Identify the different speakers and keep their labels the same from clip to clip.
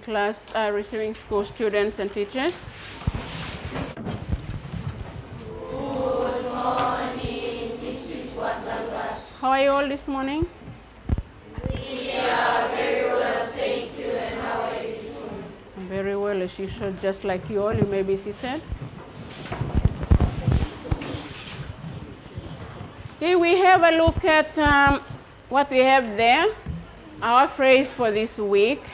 Speaker 1: class, receiving school students and teachers.
Speaker 2: Good morning, Mrs. Watlangas.
Speaker 1: How are you all this morning?
Speaker 2: We are very well, thank you, and how are you this morning?
Speaker 1: Very well, as usual, just like you all. You may be seated. Okay, we have a look at what we have there, our phrase for this week.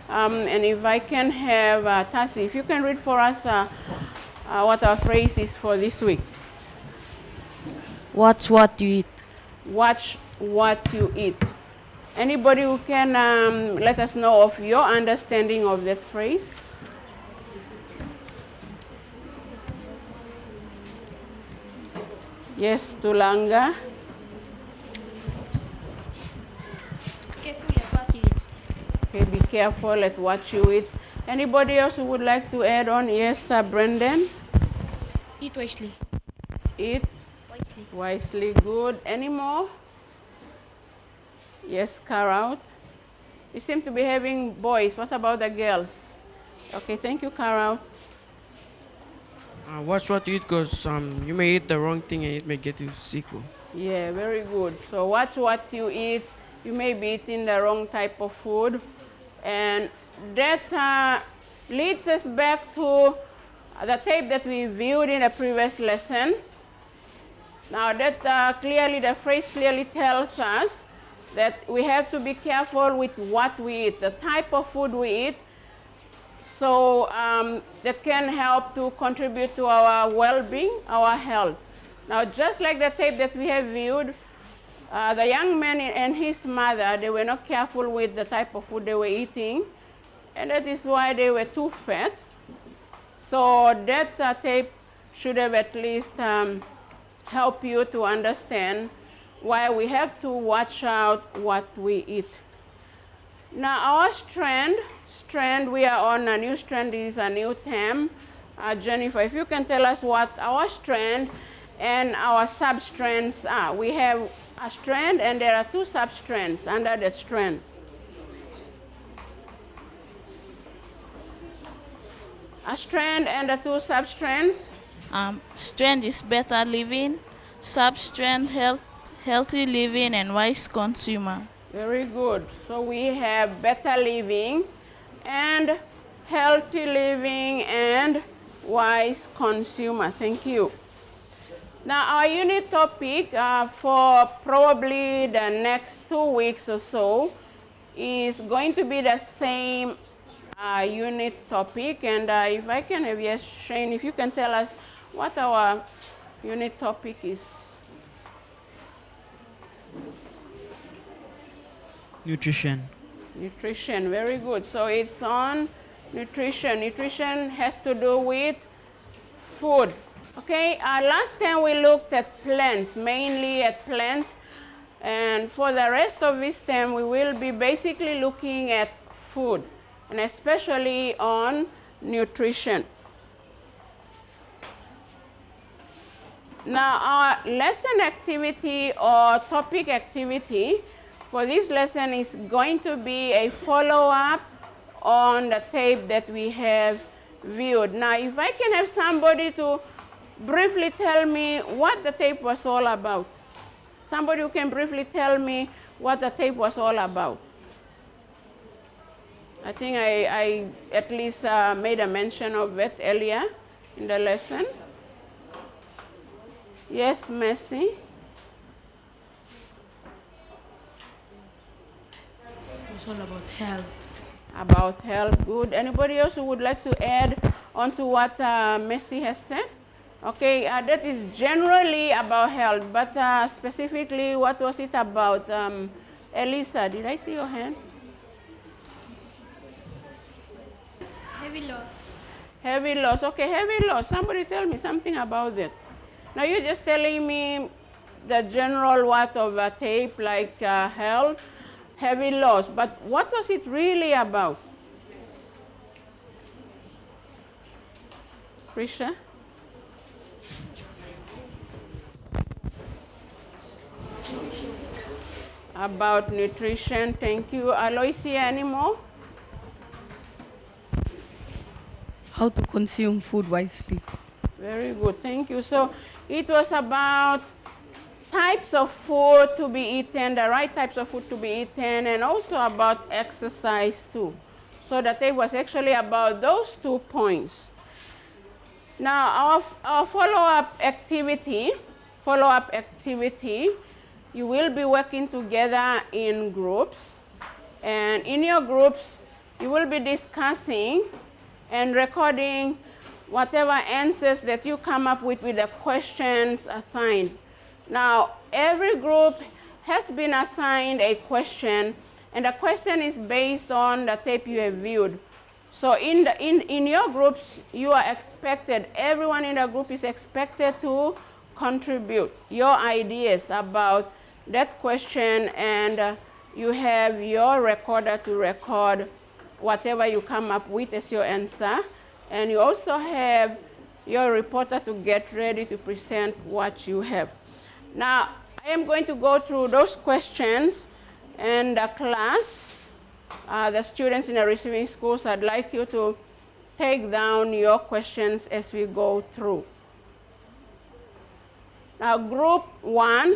Speaker 1: And if I can have Tassie, if you can read for us what our phrase is for this week.
Speaker 3: Watch what you eat.
Speaker 1: Watch what you eat. Anybody who can let us know of your understanding of that phrase? Yes, Tulanga.
Speaker 4: Careful at what you eat.
Speaker 1: Okay, be careful at what you eat. Anybody else who would like to add on? Yes, Brendan.
Speaker 4: Eat wisely.
Speaker 1: Eat
Speaker 4: Wisely.
Speaker 1: wisely. Good. Any more? Yes, Carol. You seem to be having boys. What about the girls? Okay, thank you, Carol.
Speaker 5: Watch what you eat, because you may eat the wrong thing and it may get you sick.
Speaker 1: Yeah, very good. So watch what you eat. You may be eating the wrong type of food. And that leads us back to the tape that we viewed in the previous lesson. Now that clearly, the phrase clearly tells us that we have to be careful with what we eat, the type of food we eat, so that can help to contribute to our well-being, our health. Now, just like the tape that we have viewed, the young man and his mother, they were not careful with the type of food they were eating, and that is why they were too fat. So that tape should have at least helped you to understand why we have to watch out what we eat. Now, our strand, we are on a new strand, is a new term. Jennifer, if you can tell us what our strand and our substrands are. We have a strand and there are two substrands under the strand. A strand and the two substrands.
Speaker 3: Strand is better living, substrand healthy living and wise consumer.
Speaker 1: Very good. So we have better living and healthy living and wise consumer. Thank you. Now our unit topic for probably the next 2 weeks or so is going to be the same unit topic. And if I can have, yes, Shane, if you can tell us what our unit topic is.
Speaker 6: Nutrition.
Speaker 1: Nutrition, very good. So it's on nutrition. Nutrition has to do with food. Okay, last time we looked at plants, mainly at plants. And for the rest of this term, we will be basically looking at food, and especially on nutrition. Now, our lesson activity or topic activity for this lesson is going to be a follow-up on the tape that we have viewed. Now, if I can have somebody to briefly tell me what the tape was all about. Somebody who can briefly tell me what the tape was all about. I think I at least made a mention of it earlier in the lesson. Yes, Messi.
Speaker 3: It's all about health.
Speaker 1: About health, good. Anybody else who would like to add on to what Messi has said? Okay, that is generally about health, but specifically, what was it about? Elisa, did I see your hand?
Speaker 4: Heavy loss.
Speaker 1: Heavy loss. Okay, heavy loss. Somebody tell me something about that. Now you're just telling me the general what of a tape, like health, heavy loss. But what was it really about? Frisha? About nutrition. Thank you. Aloysia, any more?
Speaker 6: how to consume food wisely.
Speaker 1: Very good, thank you. So it was about types of food to be eaten, the right types of food to be eaten, and also about exercise too. So the tape was actually about those 2 points. Now our follow-up activity, you will be working together in groups. And in your groups, you will be discussing and recording whatever answers that you come up with the questions assigned. Now, every group has been assigned a question, and the question is based on the tape you have viewed. So in your groups, you are expected, everyone in the group is expected to contribute your ideas about that question, and you have your recorder to record whatever you come up with as your answer. And you also have your reporter to get ready to present what you have. Now, I am going to go through those questions, and the class, the students in the receiving schools, I'd like you to take down your questions as we go through. Now, group one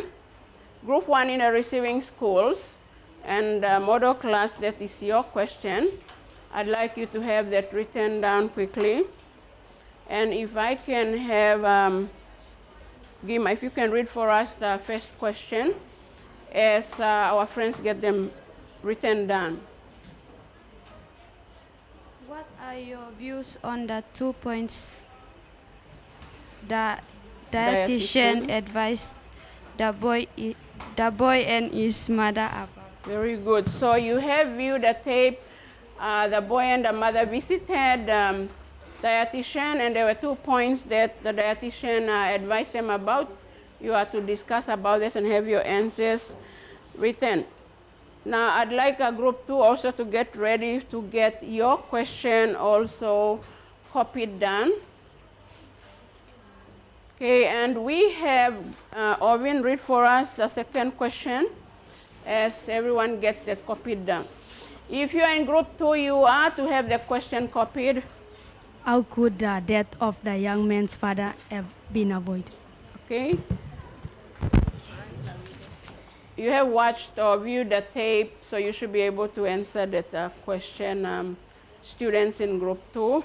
Speaker 1: in the receiving schools, and the model class, that is your question. I'd like you to have that written down quickly. And if I can have, Gima, if you can read for us the first question as our friends get them written down.
Speaker 7: What are your views on the 2 points the dietitian advised the boy and his mother about?
Speaker 1: Very good. So you have viewed the tape. The boy and the mother visited dietitian, and there were 2 points that the dietitian advised them about. You are to discuss about it and have your answers written. Now, I'd like group 2 also to get ready to get your question also copied down. Okay, and we have Ovin read for us the second question as everyone gets that copied down. If you are in group 2, you are to have the question copied.
Speaker 8: How could the death of the young man's father have been avoided?
Speaker 1: Okay. You have watched or viewed the tape, so you should be able to answer that question, students in group 2.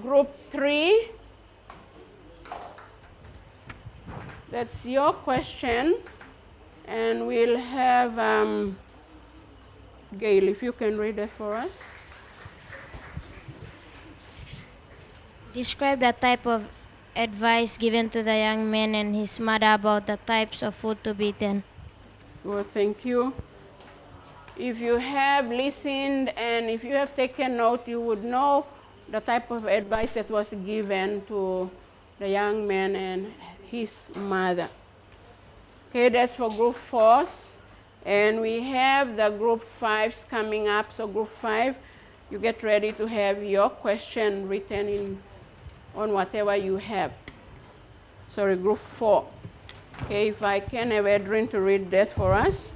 Speaker 1: Group 3, that's your question, and we'll have Gail, if you can read it for us.
Speaker 2: Describe the type of advice given to the young man and his mother about the types of food to be eaten.
Speaker 1: Well, thank you. If you have listened and if you have taken note, you would know the type of advice that was given to the young man and his mother. Okay, that's for group 4s. And we have the group 5s coming up. So group 5, you get ready to have your question written on whatever you have. Sorry, group 4. Okay, if I can have Adrian to read that for us.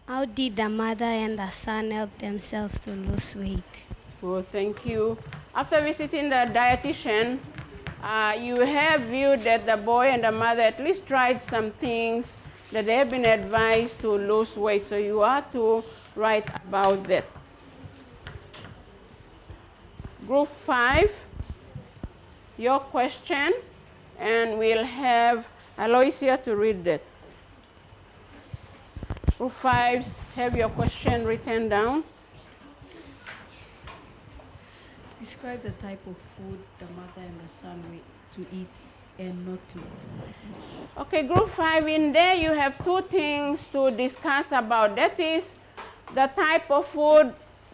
Speaker 8: How did the mother and the son help themselves to lose weight?
Speaker 1: Well, thank you. After visiting the dietitian, you have viewed that the boy and the mother at least tried some things that they have been advised to lose weight. So you are to write about that. Group 5, your question, and we'll have Aloysia to read that. Group 5s, have your question written down.
Speaker 6: Describe the type of food the mother and the son to eat and not to eat.
Speaker 1: Okay, group 5, in there you have 2 things to discuss about. That is the type of food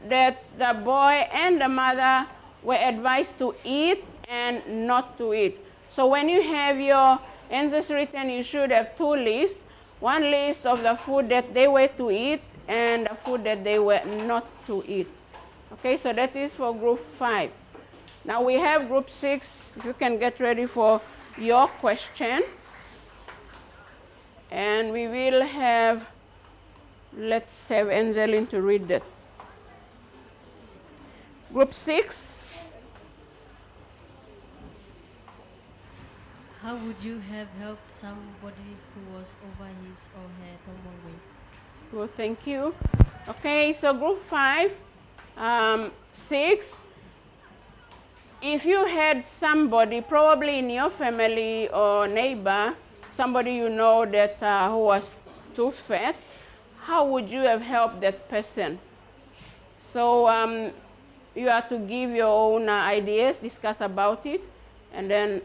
Speaker 1: that the boy and the mother were advised to eat and not to eat. So when you have your answers written, you should have 2 lists. One list of the food that they were to eat and the food that they were not to eat. Okay, so that is for group 5. Now we have group 6. If you can get ready for your question. And we will have, let's have Angeline to read that. Group 6.
Speaker 9: How would you have helped somebody who was over his or her normal weight?
Speaker 1: Well, thank you. Okay, so group 5, 6. If you had somebody, probably in your family or neighbor, somebody you know that who was too fat, how would you have helped that person? So you have to give your own ideas, discuss about it, and then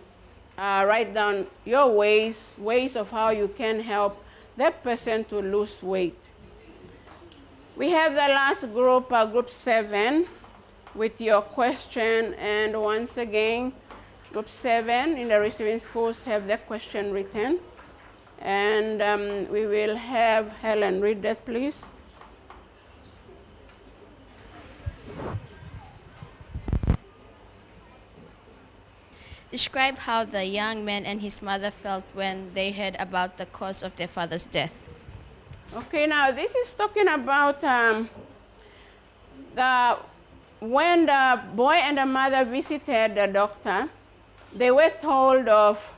Speaker 1: write down your ways of how you can help that person to lose weight. We have the last group, group 7, with your question. And once again, group 7 in the receiving schools have that question written. And we will have Helen read that, please.
Speaker 10: Describe how the young man and his mother felt when they heard about the cause of their father's death.
Speaker 1: Okay, now this is talking about when the boy and the mother visited the doctor, they were told of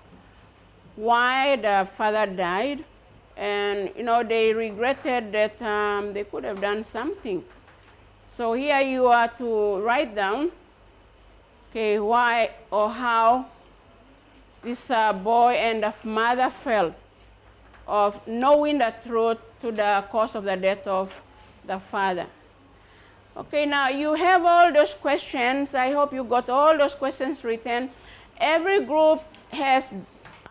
Speaker 1: why the father died, and they regretted that they could have done something. So here you are to write down, okay, why or how this boy and the mother felt of knowing the truth to the cause of the death of the father. Okay, now you have all those questions. I hope you got all those questions written. Every group has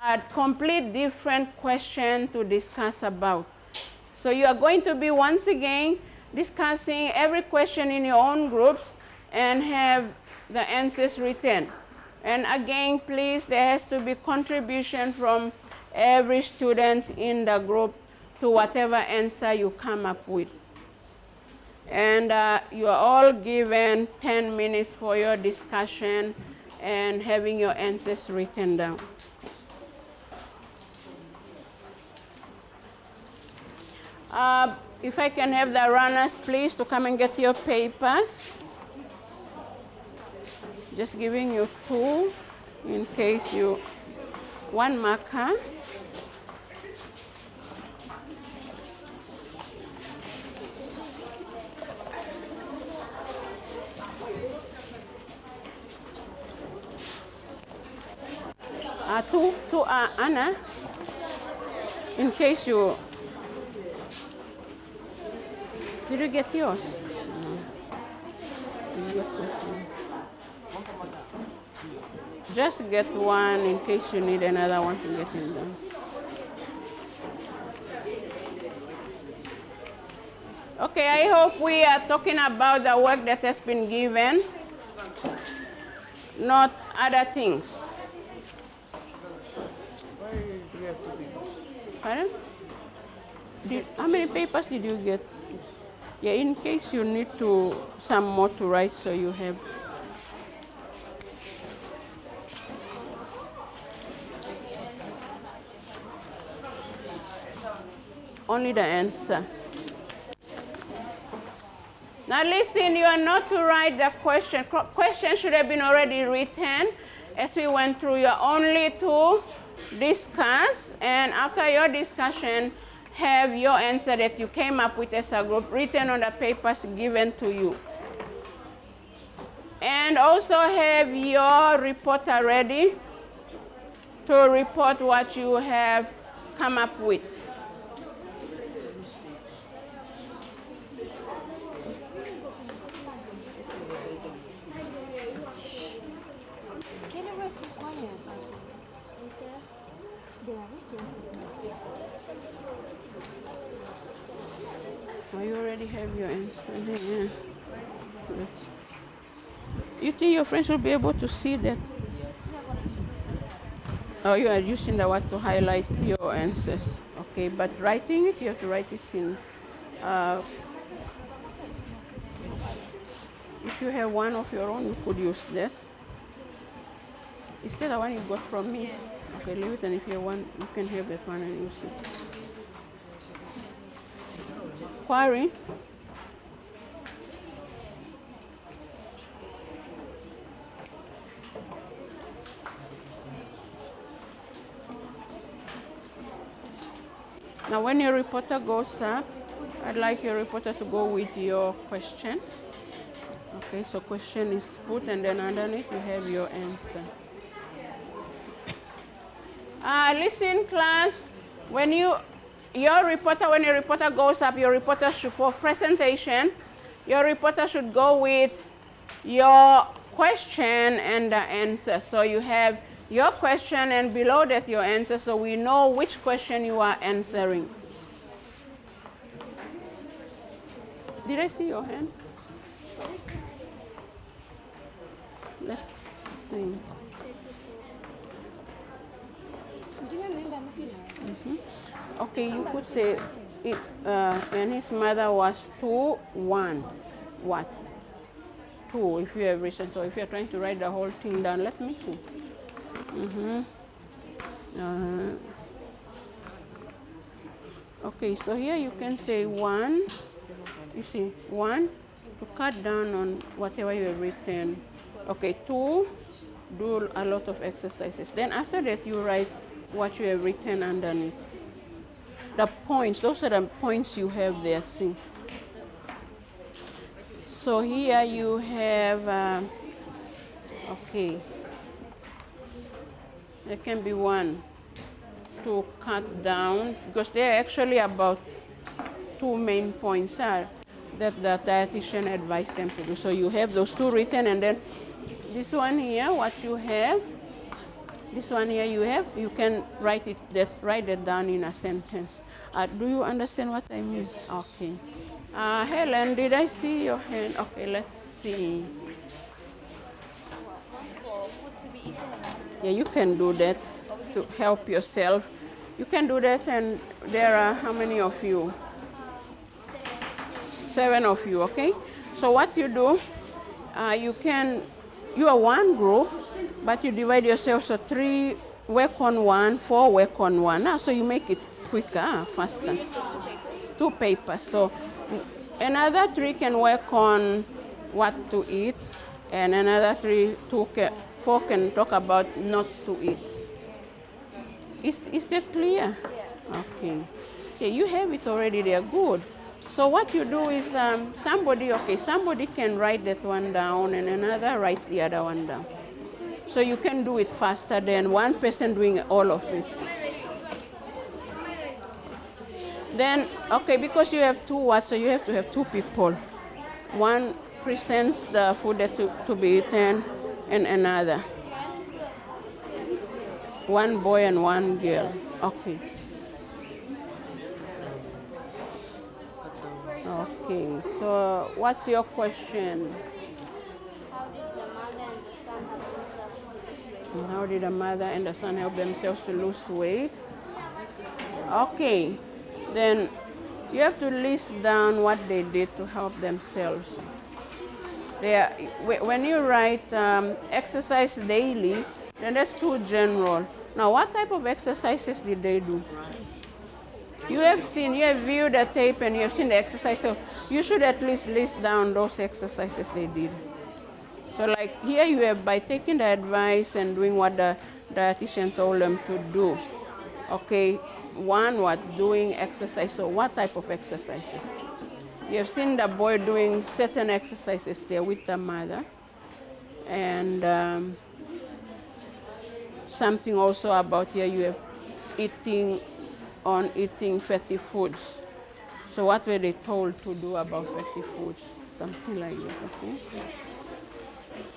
Speaker 1: a complete different question to discuss about. So you are going to be once again discussing every question in your own groups and have the answers written. And again, please, there has to be contribution from every student in the group to whatever answer you come up with. And you are all given 10 minutes for your discussion and having your answers written down. If I can have the runners, please, to come and get your papers. Just giving you 2 in case you, 1 marker. To Anna, in case you, did you get yours? No. Did you get this one? Just get one in case you need another one to get him done. Okay, I hope we are talking about the work that has been given, not other things. Pardon? How many papers did you get? Yeah, in case you need some more to write, so you have. Only the answer. Now listen, you are not to write the question. Question should have been already written as we went through. You are only to discuss, and after your discussion, have your answer that you came up with as a group written on the papers given to you. And also have your reporter ready to report what you have come up with. Oh, you already have your answer there. You think your friends will be able to see that? Oh, you are using the what to highlight your answers. Okay, but writing it, you have to write it in. If you have one of your own, you could use that. Is that the one you got from me? Okay, leave it, and if you have one, you can have that one and use it. inquiry? Now when your reporter goes up, I'd like your reporter to go with your question. Okay, so question is put and then underneath you have your answer. Listen class, when your reporter goes up, your reporter should, for presentation, your reporter should go with your question and the answer. So you have your question and below that your answer, so we know which question you are answering. Did I see your hand? Let's see. Okay, you could say, and his mother was 2, 1. What? 2, if you have written. So if you're trying to write the whole thing down, let me see. Okay, so here you can say 1. You see, 1, to cut down on whatever you have written. Okay, 2, do a lot of exercises. Then after that, you write what you have written underneath. The points, those are the points you have there, see. So here you have, okay, there can be 1 to cut down, because there are actually about 2 main points that the dietitian advised them to do. So you have those 2 written, and then this one here, what you have, this one here you can write it down in a sentence. Do you understand what I mean? Okay. Helen, did I see your hand? Okay, let's see. Yeah, you can do that to help yourself. You can do that, and there are how many of you? 7 of you, okay? So what you do, you are one group, but you divide yourself, so 3 work on 1, 4 work on 1. So you make it quicker, faster. 2 papers. So another 3 can work on what to eat, and another 4 can talk about not to eat. Is that clear? Yeah. Okay, you have it already there, good. So what you do is somebody can write that one down and another writes the other one down. So you can do it faster than one person doing all of it. Then, okay, because you have 2 words, so you have to have 2 people. One presents the food that to be eaten, and another. 1 boy and 1 girl. Okay. Okay, so what's your question? How did the mother and the son help themselves to lose weight? Okay, then you have to list down what they did to help themselves. When you write exercise daily, then that's too general. Now, what type of exercises did they do? You have viewed the tape and you have seen the exercise, so you should at least list down those exercises they did. So like here you have, by taking the advice and doing what the dietitian told them to do. Okay, 1, doing exercise, so what type of exercises? You have seen the boy doing certain exercises there with the mother, and something also about here you have eating fatty foods. So what were they told to do about fatty foods? Something like that, okay?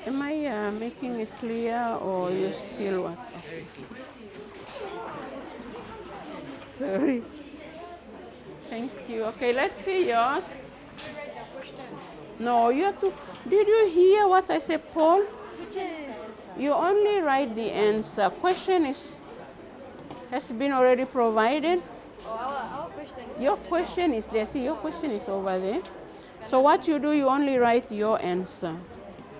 Speaker 1: Am I making it clear, or you still what? Okay. Sorry. Thank you. Okay, let's see yours. No, you have to. Did you hear what I said, Paul? You only write the answer. Question has been already provided. Your question is there. See, your question is over there. So what you do, you only write your answer.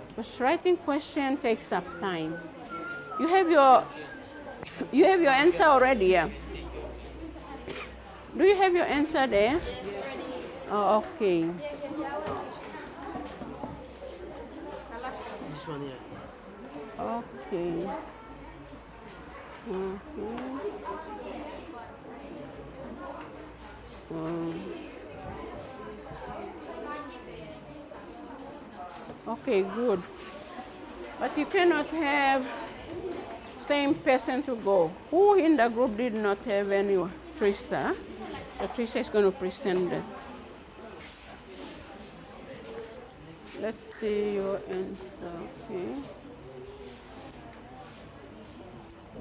Speaker 1: Because writing question takes up time. You have your answer already, yeah? Do you have your answer there? Oh, okay.
Speaker 5: This one here.
Speaker 1: Okay. Mhm. Okay, good. But you cannot have same person to go. Who in the group did not have anyone? Trista. So Trista is going to present that. Let's see your answer. Okay.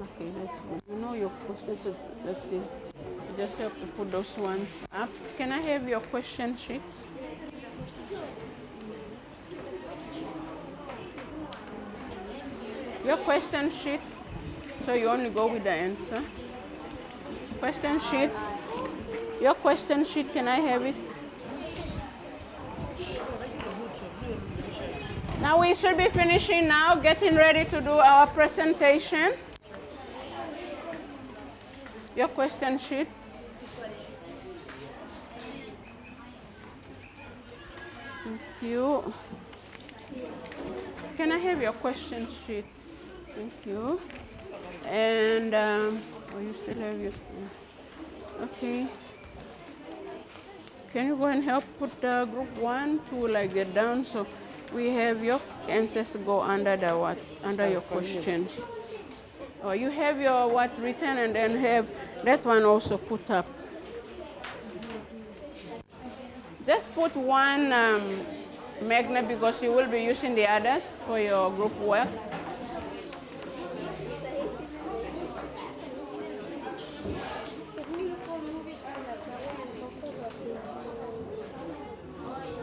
Speaker 1: Okay, let's see. You know your questions. So let's see. You just have to put those ones up. Can I have your question sheet? Your question sheet. So you only go with the answer. Question sheet. Your question sheet, can I have it? Now we should be finishing now, getting ready to do our presentation. Your question sheet. Thank you. Can I have your question sheet? Thank you. And, oh, you still have your, okay. Can you go and help put group 1 to like get down so we have your answers go under the what, under your questions. Or you have your what written and then have that one also put up. Just put one magnet because you will be using the others for your group work.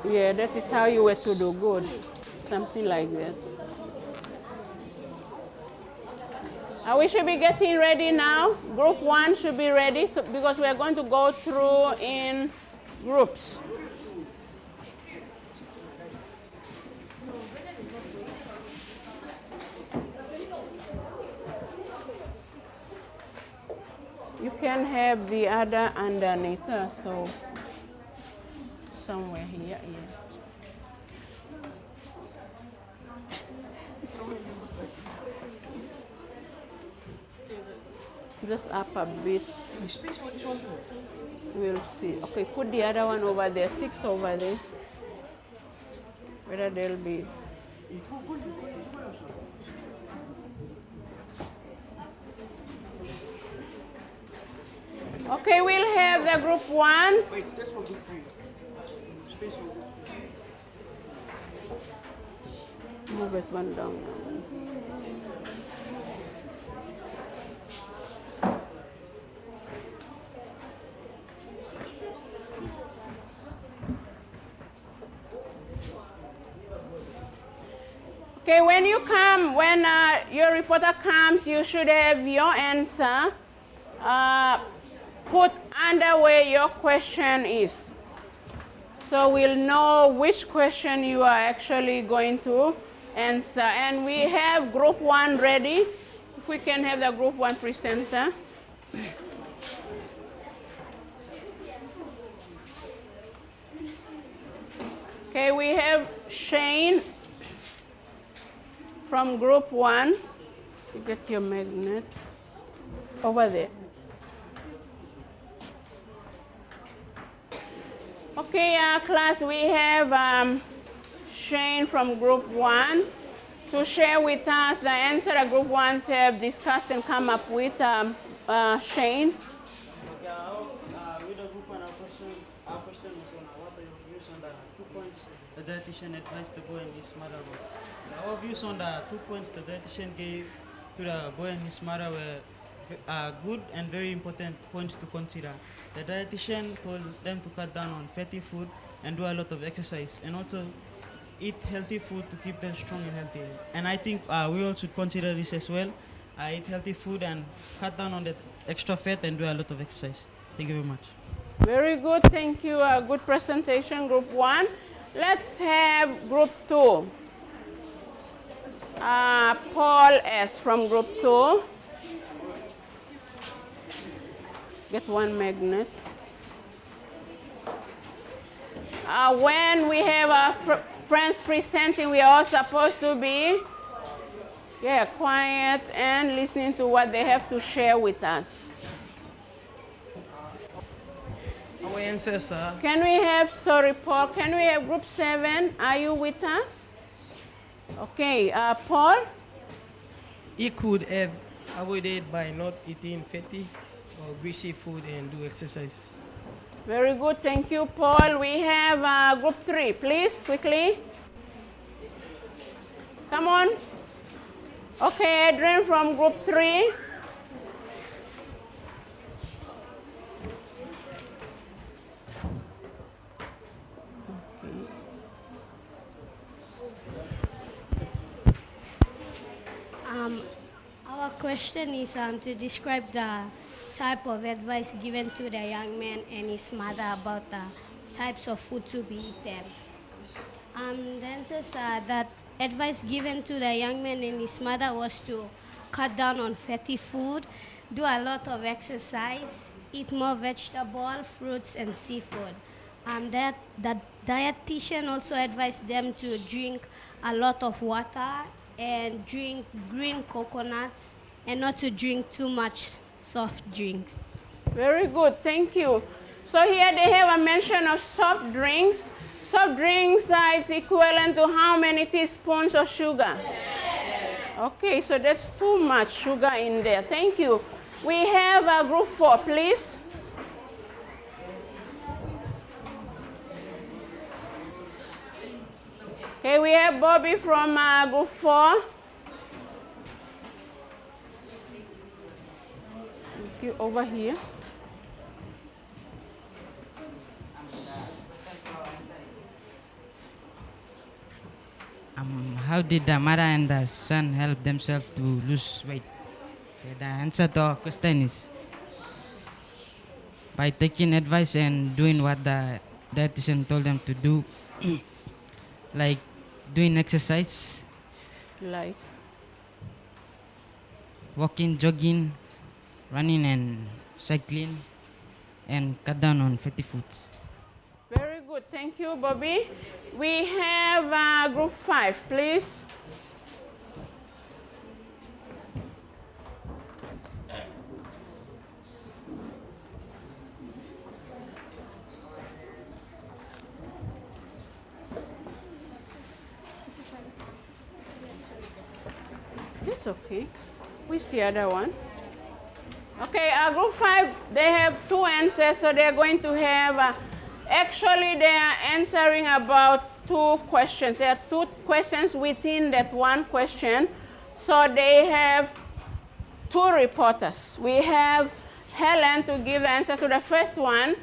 Speaker 1: Yeah, that is how you were to do good. Something like that. We should be getting ready now. Group 1 should be ready because we are going to go through in groups. You can have the other underneath, so somewhere here, yeah. Just up a bit. We'll see. Okay, put the other one over there, 6 over there. Whether they'll be. Okay, we'll have the group 1s.
Speaker 5: Wait, that's for group 3. Space for group 3.
Speaker 1: Move it one down. Okay, when you come, when your reporter comes, you should have your answer put under where your question is. So we'll know which question you are actually going to answer. And we have group 1 ready. If we can have the group 1 presenter. Okay, we have Shane from group 1. You get your magnet over there. Okay, class, we have Shane from group 1 to share with us the answer that group 1s have discussed and come up with. Shane.
Speaker 11: Okay, with the group 1, our question was on what are your views on the 2 points the dietitian advised the boy and his mother about. Our views on the 2 points the dietitian gave to the boy and his mother were good and very important points to consider. The dietitian told them to cut down on fatty food and do a lot of exercise, and also eat healthy food to keep them strong and healthy. And I think we all should consider this as well. Eat healthy food and cut down on the extra fat and do a lot of exercise. Thank you very much.
Speaker 1: Very good, thank you. Good presentation, group 1. Let's have group 2. Paul S. from group 2. Get one magnet. When we have our friends presenting, we are all supposed to be quiet and listening to what they have to share with us.
Speaker 5: Our ancestor.
Speaker 1: Can we have, sorry, Paul, can we have group 7? Are you with us? Okay, Paul?
Speaker 5: He could have avoided by not eating fatty or greasy food and do exercises.
Speaker 1: Very good, thank you, Paul. We have group 3, please, quickly. Come on. Okay, Adrian from group 3.
Speaker 8: Our question is to describe the type of advice given to the young man and his mother about the types of food to be eaten. The answers are that advice given to the young man and his mother was to cut down on fatty food, do a lot of exercise, eat more vegetable, fruits, and seafood. That the dietitian also advised them to drink a lot of water and drink green coconuts and not to drink too much soft drinks.
Speaker 1: Very good, thank you. So here they have a mention of soft drinks. Soft drinks is equivalent to how many teaspoons of sugar? Okay, so that's too much sugar in there. Thank you. We have group 4, please. Okay, we have Bobby from group 4. Thank you, over here.
Speaker 12: How did the mother and the son help themselves to lose weight? Okay, the answer to our question is by taking advice and doing what the dietitian told them to do, like doing exercise,
Speaker 1: like
Speaker 12: walking, jogging, running and cycling, and cut down on fatty foods.
Speaker 1: Very good, thank you, Bobby. We have group 5, please. It's okay. Which the other one? Okay, group 5, they have 2 answers, so they're going to have, actually they are answering about 2 questions. There are 2 questions within that one question. So they have 2 reporters. We have Helen to give the answer to the first one,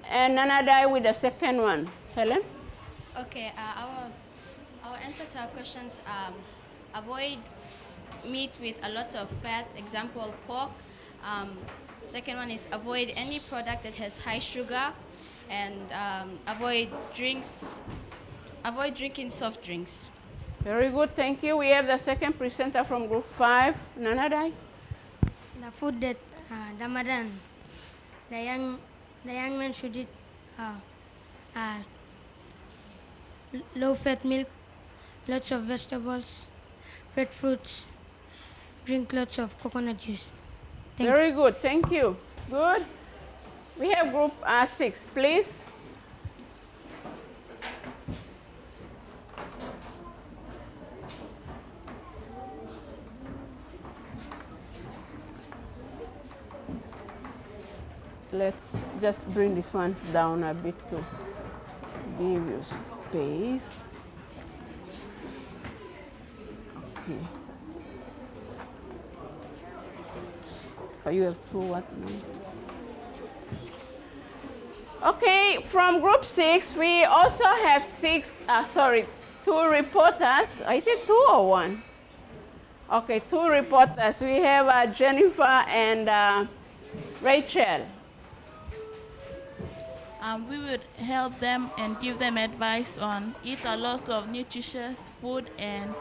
Speaker 1: and Nanadai with the second one. Helen?
Speaker 10: Okay, our answer to our questions, avoid meat with a lot of fat, example pork. Second one is avoid any product that has high sugar, and avoid drinking soft drinks.
Speaker 1: Very good, thank you. We have the second presenter from group 5, Nanadai.
Speaker 4: The food that the mother, the young man should eat low-fat milk, lots of vegetables, red fruits, drink lots of coconut juice.
Speaker 1: Very good, thank you. Good. We have group 6, please. Let's just bring these ones down a bit to give you space. Okay. Oh, you have 2 what now? Okay, from group 6, we also have 2 reporters. Is it 2 or 1? Okay, 2 reporters. We have Jennifer and Rachel.
Speaker 3: We would help them and give them advice on eat a lot of nutritious food and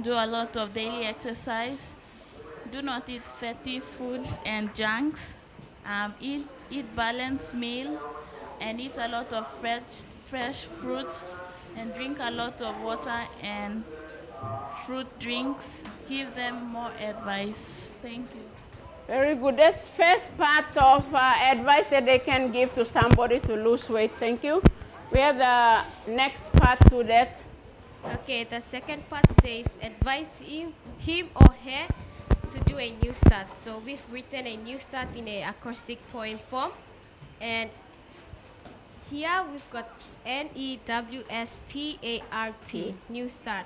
Speaker 3: do a lot of daily exercise. Do not eat fatty foods and junks. Eat balanced meal and eat a lot of fresh fresh fruits and drink a lot of water and fruit drinks. Give them more advice. Thank you.
Speaker 1: Very good. That's first part of advice that they can give to somebody to lose weight. Thank you. We have the next part to that.
Speaker 13: Okay, the second part says advise him or her to do a new start. So we've written a new start in an acrostic poem form. And here we've got NEWSTART, new start.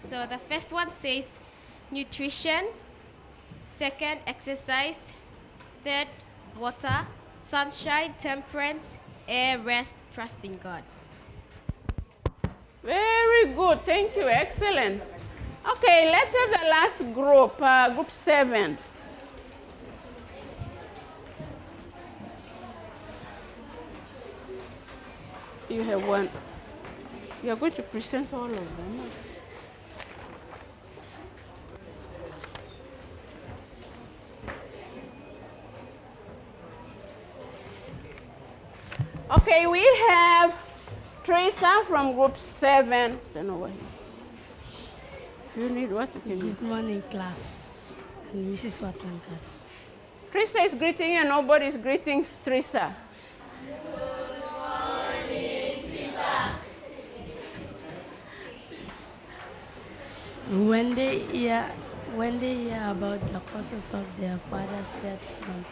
Speaker 13: So the first one says nutrition, second exercise, third water, sunshine, temperance, air, rest, trust in God.
Speaker 1: Very good. Thank you. Excellent. Okay, let's have the last group, group 7. You have one. You are going to present all of them. Okay, we have Teresa from group 7. Stand over here. If you need what, you can
Speaker 4: Good morning, class. And Mrs. Watland class.
Speaker 1: Teresa is greeting you and nobody is greeting Teresa.
Speaker 4: When they hear about the causes of their father's death from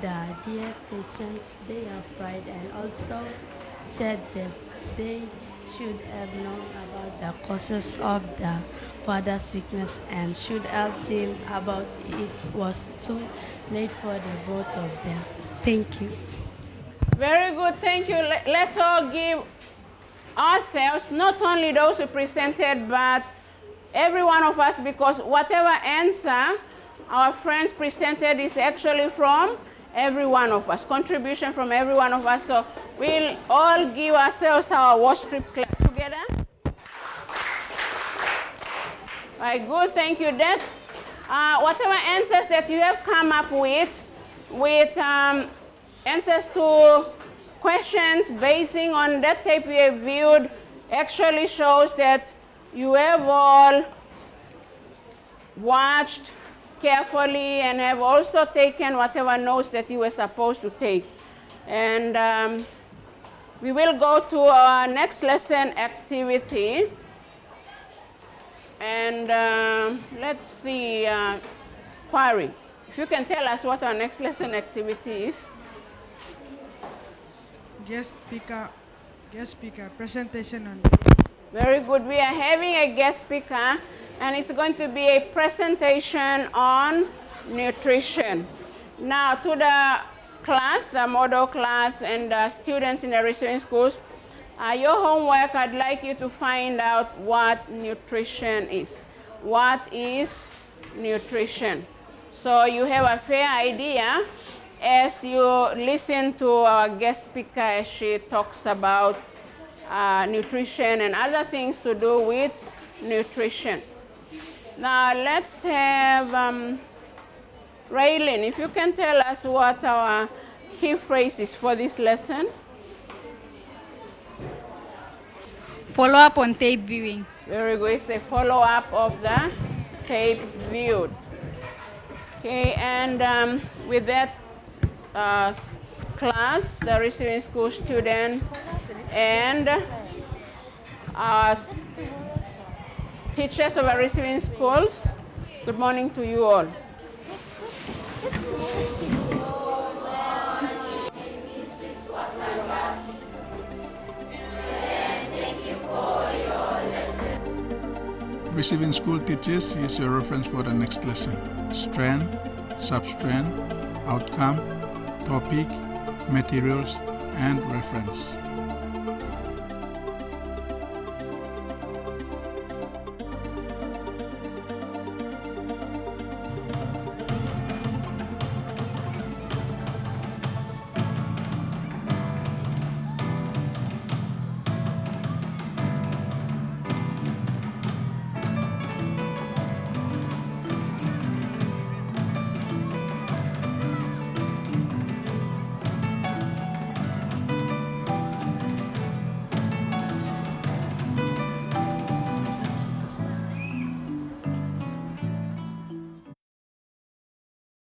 Speaker 4: the dear patients, they are fried and also said that they should have known about the causes of the father's sickness and should help him about it was too late for the both of them. Thank you.
Speaker 1: Very good, thank you. Let's all give ourselves, not only those who presented, but every one of us, because whatever answer our friends presented is actually from every one of us, contribution from every one of us. So we'll all give ourselves our worship clap together. Right, good, thank you. That whatever answers that you have come up with answers to questions basing on that tape you have viewed actually shows that you have all watched carefully and have also taken whatever notes that you were supposed to take. And we will go to our next lesson activity. And let's see, Quarry, if you can tell us what our next lesson activity is.
Speaker 14: Guest speaker, presentation on.
Speaker 1: Very good. We are having a guest speaker, and it's going to be a presentation on nutrition. Now, to the class, the model class, and the students in the receiving schools, your homework, I'd like you to find out what nutrition is. What is nutrition? So you have a fair idea as you listen to our guest speaker as she talks about nutrition and other things to do with nutrition. Now let's have Raylene, if you can tell us what our key phrase is for this lesson.
Speaker 15: Follow up on tape viewing.
Speaker 1: Very good. It's a follow-up of the tape viewed. Okay, and with that class, the receiving school students and teachers of our receiving schools, good morning to you all.
Speaker 16: Receiving school teachers, here's your reference for the next lesson. Strand, substrand, outcome, topic, materials, and reference.